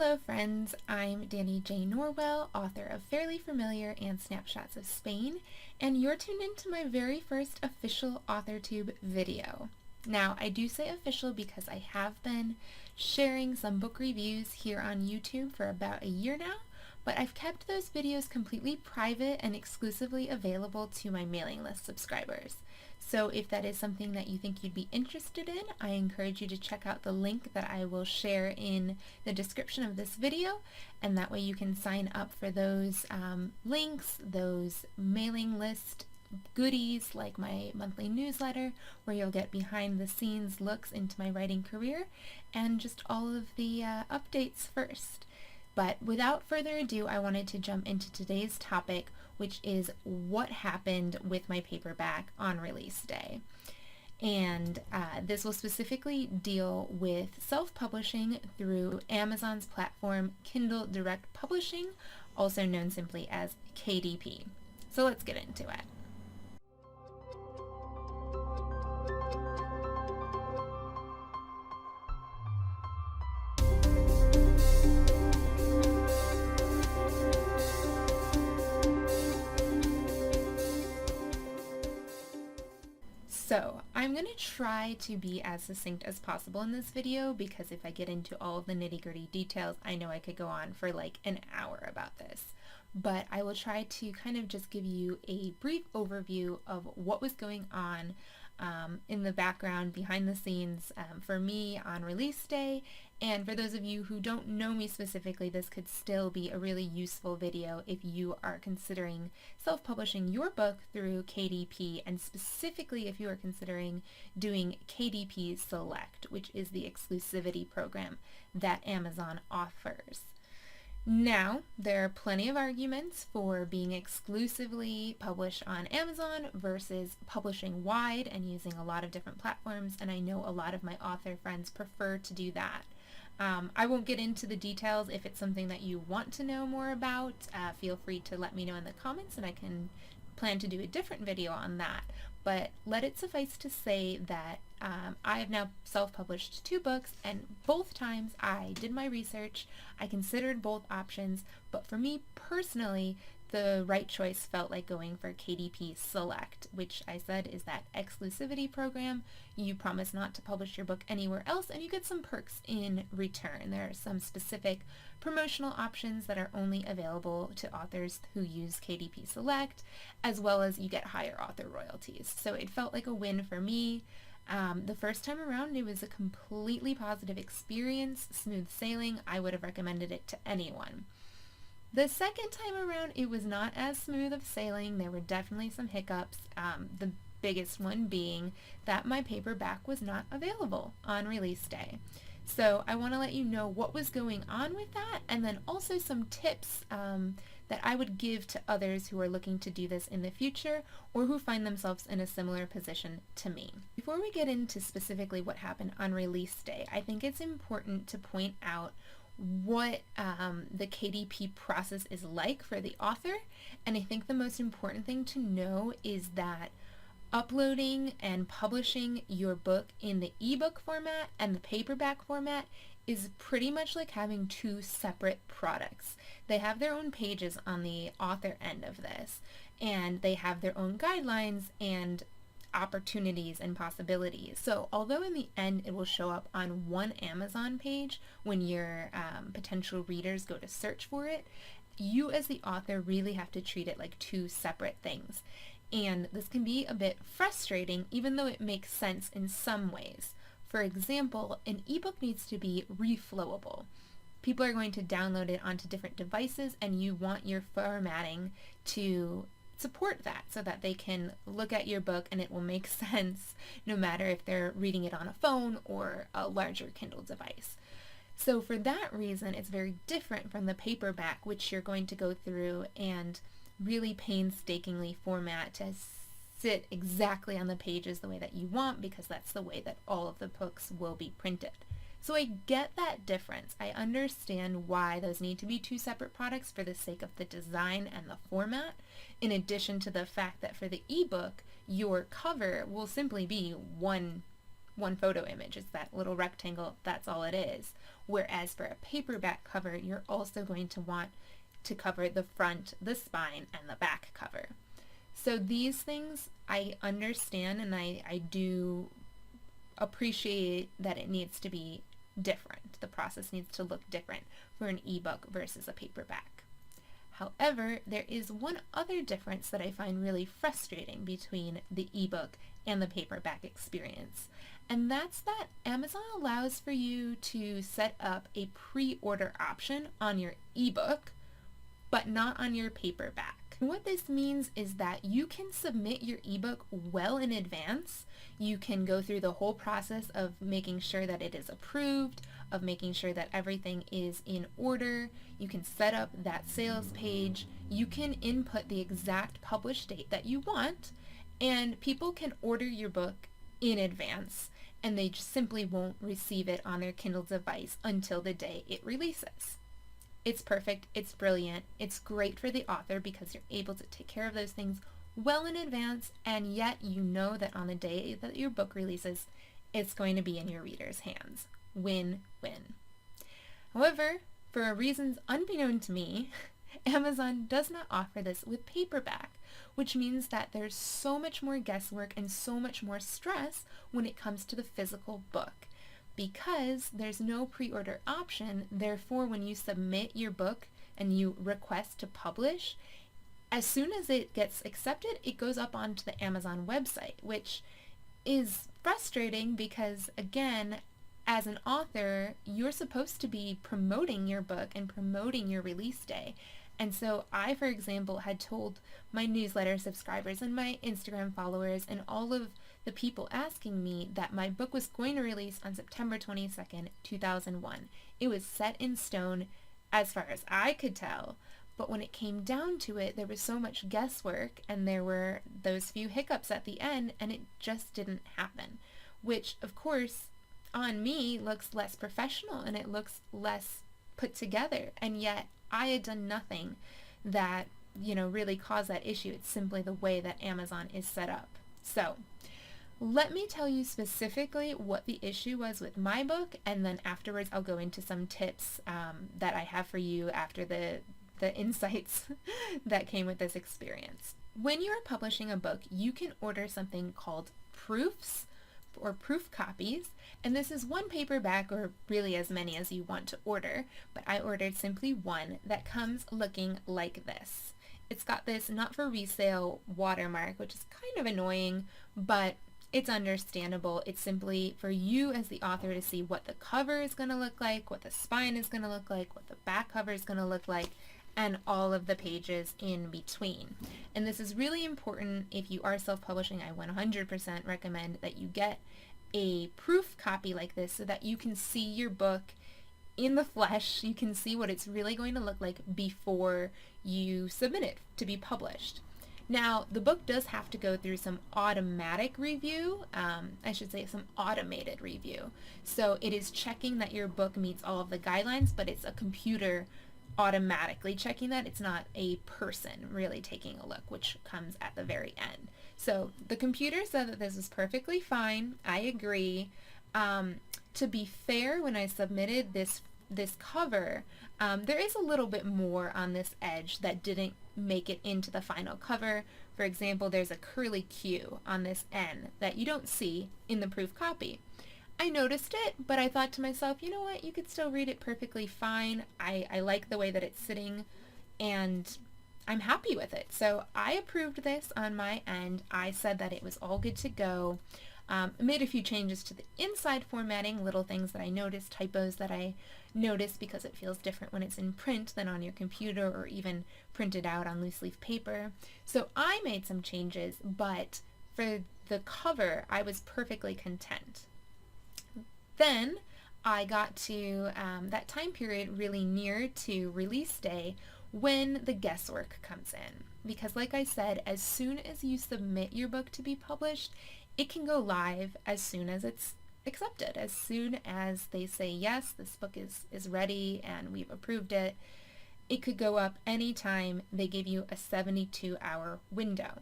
Hello friends, I'm Danny J. Norwell, author of Fairly Familiar and Snapshots of Spain, and you're tuned into my very first official AuthorTube video. Now, I do say official because I have been sharing some book reviews here on YouTube for about a year now, but I've kept those videos completely private and exclusively available to my mailing list subscribers. So if that is something that you think you'd be interested in, I encourage you to check out the link that I will share in the description of this video, and that way you can sign up for those links, those mailing list goodies like my monthly newsletter where you'll get behind the scenes looks into my writing career and just all of the updates first. But without further ado, I wanted to jump into today's topic, which is what happened with my paperback on release day. And this will specifically deal with self-publishing through Amazon's platform Kindle Direct Publishing, also known simply as KDP. So let's get into it. So I'm going to try to be as succinct as possible in this video because if I get into all of the nitty-gritty details, I know I could go on for like an hour about this. But I will try to kind of just give you a brief overview of what was going on in the background, behind the scenes for me on release day. And for those of you who don't know me specifically, this could still be a really useful video if you are considering self-publishing your book through KDP, and specifically if you are considering doing KDP Select, which is the exclusivity program that Amazon offers. Now, there are plenty of arguments for being exclusively published on Amazon versus publishing wide and using a lot of different platforms, and I know a lot of my author friends prefer to do that. I won't get into the details. If it's something that you want to know more about, feel free to let me know in the comments and I can plan to do a different video on that. But let it suffice to say that I have now self-published 2 books, and both times I did my research, I considered both options, but for me personally, the right choice felt like going for KDP Select, which I said is that exclusivity program. You promise not to publish your book anywhere else, and you get some perks in return. There are some specific promotional options that are only available to authors who use KDP Select, as well as you get higher author royalties. So it felt like a win for me. The first time around, it was a completely positive experience, smooth sailing. I would have recommended it to anyone. The second time around, it was not as smooth of sailing. There were definitely some hiccups, the biggest one being that my paperback was not available on release day. So I want to let you know what was going on with that, and then also some tips that I would give to others who are looking to do this in the future or who find themselves in a similar position to me. Before we get into specifically what happened on release day, I think it's important to point out what the KDP process is like for the author, and I think the most important thing to know is that uploading and publishing your book in the ebook format and the paperback format is pretty much like having 2 separate products. They have their own pages on the author end of this, and they have their own guidelines and opportunities and possibilities. So although in the end it will show up on one Amazon page when your potential readers go to search for it, you as the author really have to treat it like 2 separate things. And this can be a bit frustrating, even though it makes sense in some ways. For example, an ebook needs to be reflowable. People are going to download it onto different devices, and you want your formatting to support that so that they can look at your book and it will make sense no matter if they're reading it on a phone or a larger Kindle device. So for that reason, it's very different from the paperback, which you're going to go through and really painstakingly format to sit exactly on the pages the way that you want, because that's the way that all of the books will be printed. So I get that difference. I understand why those need to be 2 separate products for the sake of the design and the format, in addition to the fact that for the ebook, your cover will simply be one one photo image. It's that little rectangle, that's all it is. Whereas for a paperback cover, you're also going to want to cover the front, the spine, and the back cover. So these things I understand, and I do appreciate that it needs to be different. The process needs to look different for an ebook versus a paperback. However, there is one other difference that I find really frustrating between the ebook and the paperback experience, and that's that Amazon allows for you to set up a pre-order option on your ebook, but not on your paperback. What this means is that you can submit your ebook well in advance. You can go through the whole process of making sure that it is approved, of making sure that everything is in order. You can set up that sales page. You can input the exact publish date that you want, and people can order your book in advance, and they just simply won't receive it on their Kindle device until the day it releases. It's perfect, it's brilliant, it's great for the author because you're able to take care of those things well in advance, and yet you know that on the day that your book releases, it's going to be in your reader's hands. Win-win. However, for reasons unbeknown to me, Amazon does not offer this with paperback, which means that there's so much more guesswork and so much more stress when it comes to the physical book. Because there's no pre-order option, therefore when you submit your book and you request to publish, as soon as it gets accepted, it goes up onto the Amazon website, which is frustrating because, again, as an author, you're supposed to be promoting your book and promoting your release day. And so I, for example, had told my newsletter subscribers and my Instagram followers and all of the people asking me that my book was going to release on September 22nd, 2001. It was set in stone as far as I could tell. But when it came down to it, there was so much guesswork and there were those few hiccups at the end, and it just didn't happen. Which, of course, on me looks less professional and it looks less put together. And yet I had done nothing that, really caused that issue. It's simply the way that Amazon is set up. So let me tell you specifically what the issue was with my book, and then afterwards I'll go into some tips that I have for you after the insights that came with this experience. When you are publishing a book, you can order something called proofs or proof copies, and this is one paperback, or really as many as you want to order, but I ordered simply one that comes looking like this. It's got this not for resale watermark, which is kind of annoying, but it's understandable. It's simply for you as the author to see what the cover is going to look like, what the spine is going to look like, what the back cover is going to look like, and all of the pages in between. And this is really important if you are self-publishing. I 100% recommend that you get a proof copy like this so that you can see your book in the flesh. You can see what it's really going to look like before you submit it to be published. Now, the book does have to go through some automatic review, some automated review. So it is checking that your book meets all of the guidelines, but it's a computer automatically checking that. It's not a person really taking a look, which comes at the very end. So the computer said that this is perfectly fine. I agree. To be fair, when I submitted this cover, there is a little bit more on this edge that didn't make it into the final cover. For example, there's a curly Q on this N that you don't see in the proof copy. I noticed it, but I thought to myself, you know what, you could still read it perfectly fine. I like the way that it's sitting, and I'm happy with it. So I approved this on my end. I said that it was all good to go. Made a few changes to the inside formatting, little things that I noticed, typos that I noticed because it feels different when it's in print than on your computer or even printed out on loose leaf paper. So I made some changes, but for the cover, I was perfectly content. Then I got to that time period really near to release day when the guesswork comes in. Because like I said, as soon as you submit your book to be published, it can go live as soon as it's accepted. As soon as they say, yes, this book is ready and we've approved it, it could go up anytime. They give you a 72-hour window,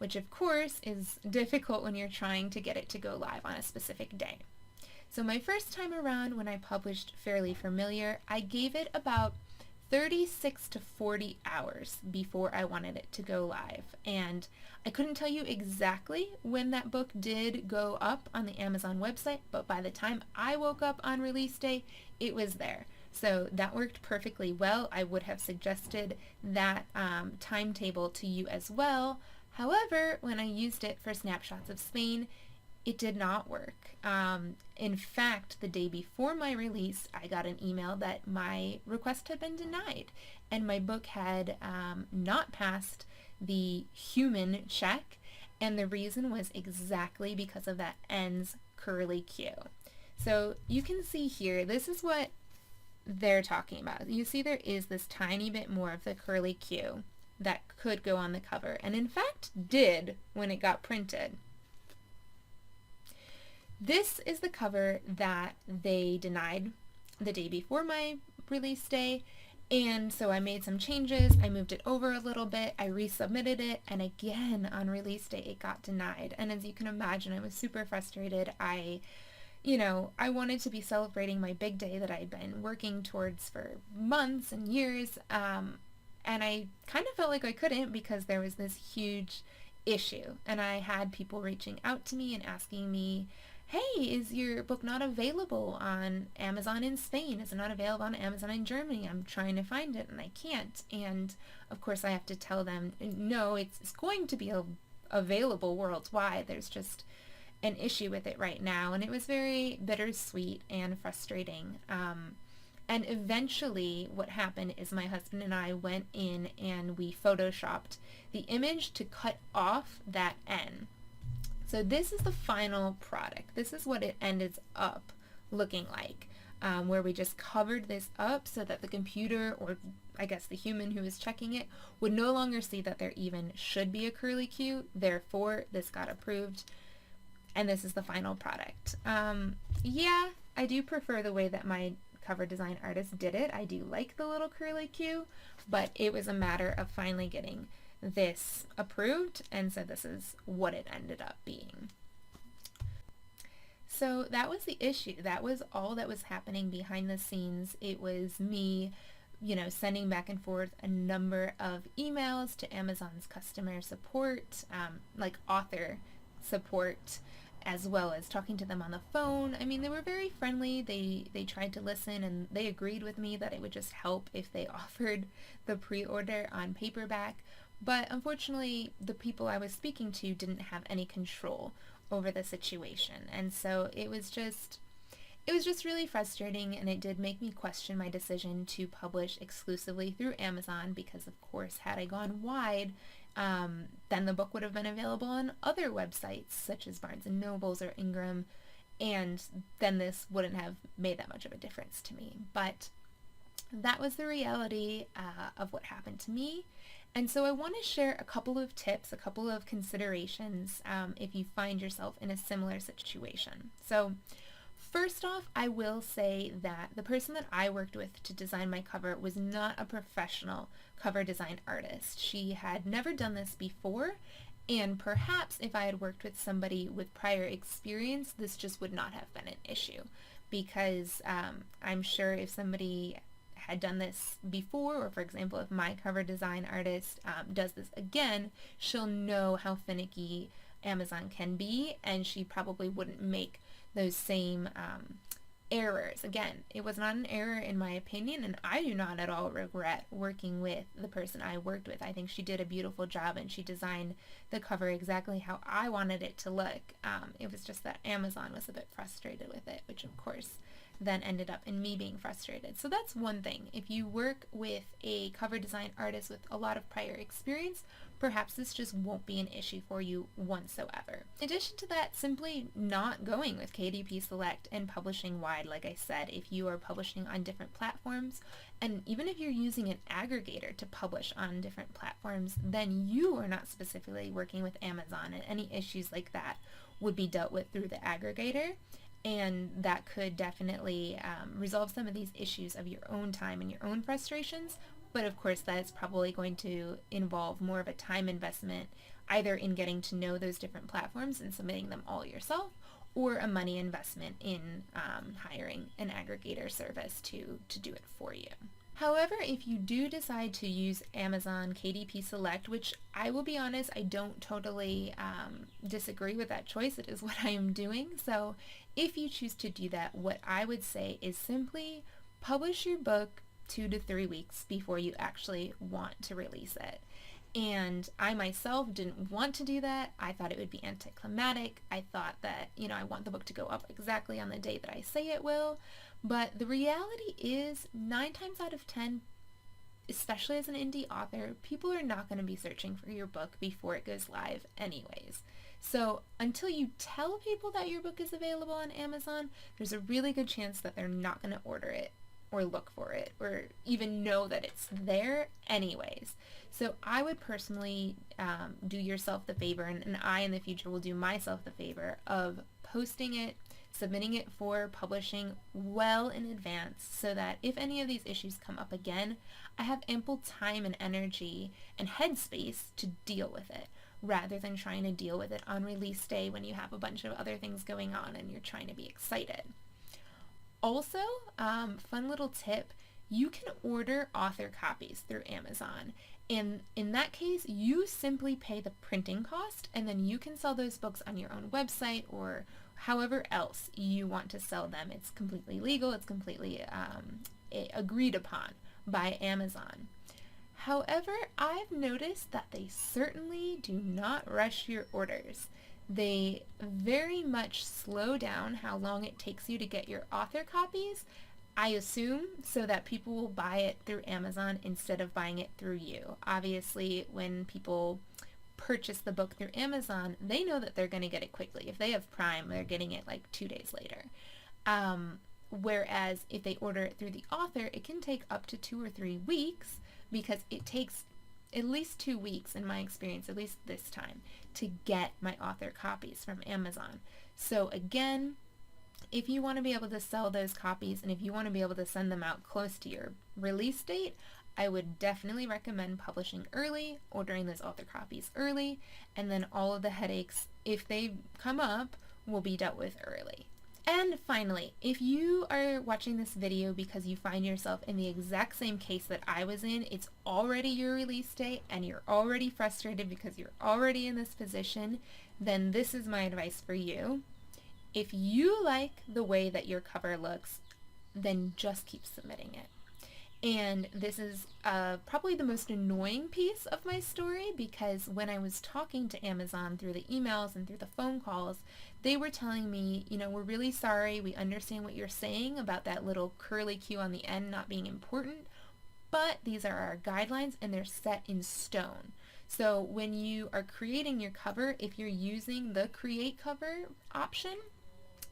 which of course is difficult when you're trying to get it to go live on a specific day. So my first time around when I published Fairly Familiar, I gave it about 36 to 40 hours before I wanted it to go live. And I couldn't tell you exactly when that book did go up on the Amazon website, but by the time I woke up on release day, it was there. So that worked perfectly well. I would have suggested that timetable to you as well. However, when I used it for Snapshots of Spain, it did not work. In fact, the day before my release, I got an email that my request had been denied and my book had not passed the human check, and the reason was exactly because of that ends curly Q. So you can see here, this is what they're talking about. You see there is this tiny bit more of the curly Q that could go on the cover, and in fact did when it got printed. This is the cover that they denied the day before my release day, and so I made some changes. I moved it over a little bit, I resubmitted it, and again on release day it got denied. And as you can imagine, I was super frustrated. I wanted to be celebrating my big day that I'd been working towards for months and years, and I kind of felt like I couldn't because there was this huge issue, and I had people reaching out to me and asking me, hey, is your book not available on Amazon in Spain? Is it not available on Amazon in Germany? I'm trying to find it and I can't. And of course I have to tell them, no, it's going to be available worldwide. There's just an issue with it right now. And it was very bittersweet and frustrating. And eventually what happened is my husband and I went in and we photoshopped the image to cut off that N. So this is the final product. This is what it ended up looking like, where we just covered this up so that the computer, or I guess the human who is checking it, would no longer see that there even should be a curly Q. Therefore, this got approved, and this is the final product. Yeah, I do prefer the way that my cover design artist did it. I do like the little curly Q, but it was a matter of finally getting this approved, and so this is what it ended up being. So that was the issue. That was all that was happening behind the scenes. It was me, sending back and forth a number of emails to Amazon's customer support, like author support, as well as talking to them on the phone. I mean, they were very friendly. They tried to listen, and they agreed with me that it would just help if they offered the pre-order on paperback. But unfortunately, the people I was speaking to didn't have any control over the situation. And so it was just really frustrating, and it did make me question my decision to publish exclusively through Amazon because, of course, had I gone wide, then the book would have been available on other websites such as Barnes & Nobles or Ingram, and then this wouldn't have made that much of a difference to me. But that was the reality of what happened to me. And so I want to share a couple of tips, a couple of considerations if you find yourself in a similar situation. So first off, I will say that the person that I worked with to design my cover was not a professional cover design artist. She had never done this before, and perhaps if I had worked with somebody with prior experience, this just would not have been an issue, because I'm sure if somebody had done this before, or for example, if my cover design artist does this again, she'll know how finicky Amazon can be, and she probably wouldn't make those same errors. Again, it was not an error in my opinion, and I do not at all regret working with the person I worked with. I think she did a beautiful job, and she designed the cover exactly how I wanted it to look. It was just that Amazon was a bit frustrated with it, which of course then ended up in me being frustrated. So that's one thing. If you work with a cover design artist with a lot of prior experience, perhaps this just won't be an issue for you whatsoever. In addition to that, simply not going with KDP Select and publishing wide, like I said, if you are publishing on different platforms, and even if you're using an aggregator to publish on different platforms, then you are not specifically working with Amazon, and any issues like that would be dealt with through the aggregator. And that could definitely resolve some of these issues of your own time and your own frustrations. But of course, that is probably going to involve more of a time investment. either in getting to know those different platforms and submitting them all yourself, or a money investment in hiring an aggregator service to do it for you. However, if you do decide to use Amazon KDP Select, which I will be honest, I don't totally disagree with that choice. It is what I am doing. So if you choose to do that, what I would say is simply publish your book 2 to 3 weeks before you actually want to release it. And I myself didn't want to do that. I thought it would be anticlimactic. I thought that, I want the book to go up exactly on the day that I say it will. But the reality is 9 times out of 10, especially as an indie author, people are not going to be searching for your book before it goes live anyways. So until you tell people that your book is available on Amazon, there's a really good chance that they're not going to order it or look for it or even know that it's there anyways. So I would personally do yourself the favor, and I in the future will do myself the favor of posting it, submitting it for publishing well in advance so that if any of these issues come up again, I have ample time and energy and headspace to deal with it, rather than trying to deal with it on release day when you have a bunch of other things going on and you're trying to be excited. Also, fun little tip, you can order author copies through Amazon. And in that case, you simply pay the printing cost, and then you can sell those books on your own website or however else you want to sell them. It's completely legal. It's completely agreed upon by Amazon. However, I've noticed that they certainly do not rush your orders. They very much slow down how long it takes you to get your author copies, I assume, so that people will buy it through Amazon instead of buying it through you. Obviously, when people purchase the book through Amazon, they know that they're going to get it quickly. If they have Prime, they're getting it like 2 days later. Whereas if they order it through the author, it can take up to 2 or 3 weeks, because it takes at least 2 weeks, in my experience, at least this time, to get my author copies from Amazon. So again, if you want to be able to sell those copies and if you want to be able to send them out close to your release date, I would definitely recommend publishing early, ordering those author copies early, and then all of the headaches, if they come up, will be dealt with early. And finally, if you are watching this video because you find yourself in the exact same case that I was in, it's already your release date and you're already frustrated because you're already in this position, then this is my advice for you. If you like the way that your cover looks, then just keep submitting it. And this is probably the most annoying piece of my story, because when I was talking to Amazon through the emails and through the phone calls, they were telling me, we're really sorry, we understand what you're saying about that little curly Q on the end not being important, but these are our guidelines and they're set in stone. So when you are creating your cover, if you're using the create cover option,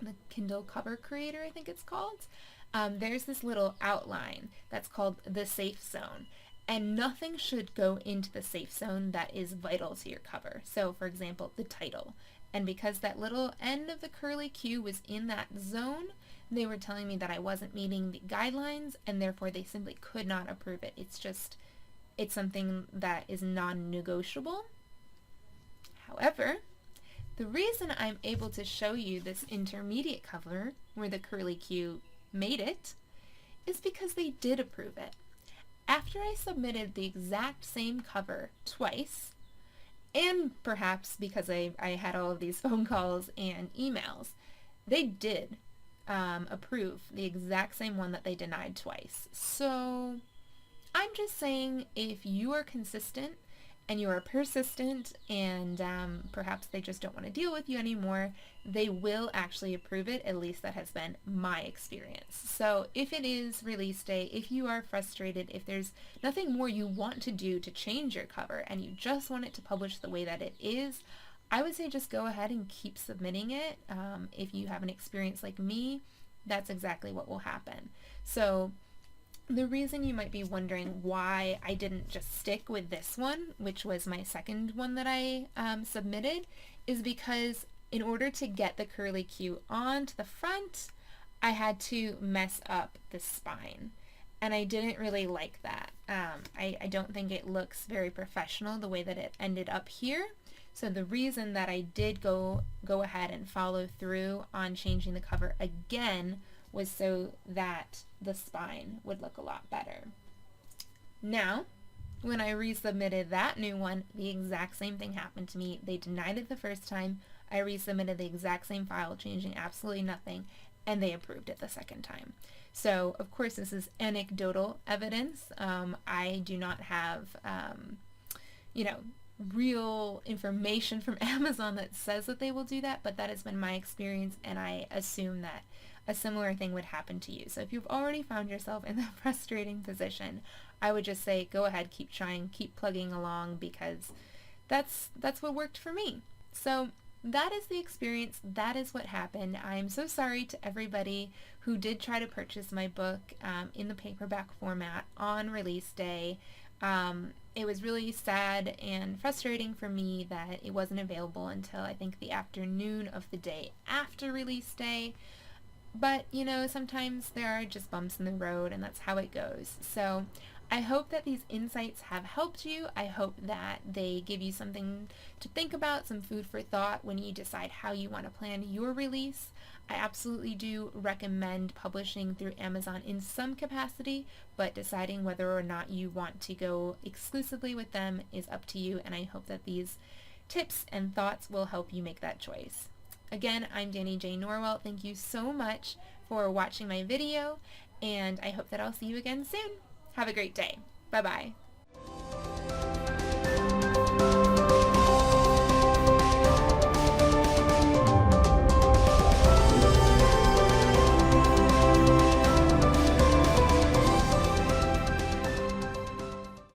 the Kindle cover creator I think it's called, there's this little outline that's called the safe zone, and nothing should go into the safe zone that is vital to your cover. So for example, the title. And because that little end of the curly Q was in that zone, they were telling me that I wasn't meeting the guidelines, and therefore they simply could not approve it. It's something that is non-negotiable. However, the reason I'm able to show you this intermediate cover where the curly Q made it is because they did approve it. After I submitted the exact same cover twice, and perhaps because I had all of these phone calls and emails, they did approve the exact same one that they denied twice. So I'm just saying, if you are consistent and you are persistent and perhaps they just don't want to deal with you anymore, they will actually approve it. At least that has been my experience. So if it is release day, if you are frustrated, if there's nothing more you want to do to change your cover and you just want it to publish the way that it is, I would say just go ahead and keep submitting it. If you have an experience like me, that's exactly what will happen. So the reason you might be wondering why I didn't just stick with this one, which was my second one that I submitted, is because in order to get the curly Q onto the front, I had to mess up the spine. And I didn't really like that. I don't think it looks very professional the way that it ended up here. So the reason that I did go ahead and follow through on changing the cover again was so that the spine would look a lot better. Now, when I resubmitted that new one, the exact same thing happened to me. They denied it the first time. I resubmitted the exact same file, changing absolutely nothing, and they approved it the second time. So, of course, this is anecdotal evidence. I do not have, real information from Amazon that says that they will do that, but that has been my experience, and I assume that a similar thing would happen to you. So if you've already found yourself in that frustrating position, I would just say go ahead, keep trying, keep plugging along, because that's what worked for me. So that is the experience. That is what happened. I'm so sorry to everybody who did try to purchase my book in the paperback format on release day. It was really sad and frustrating for me that it wasn't available until I think the afternoon of the day after release day. But, sometimes there are just bumps in the road, and that's how it goes. So I hope that these insights have helped you. I hope that they give you something to think about, some food for thought when you decide how you want to plan your release. I absolutely do recommend publishing through Amazon in some capacity, but deciding whether or not you want to go exclusively with them is up to you, and I hope that these tips and thoughts will help you make that choice. Again, I'm Danny J. Norwell. Thank you so much for watching my video, and I hope that I'll see you again soon. Have a great day. Bye-bye.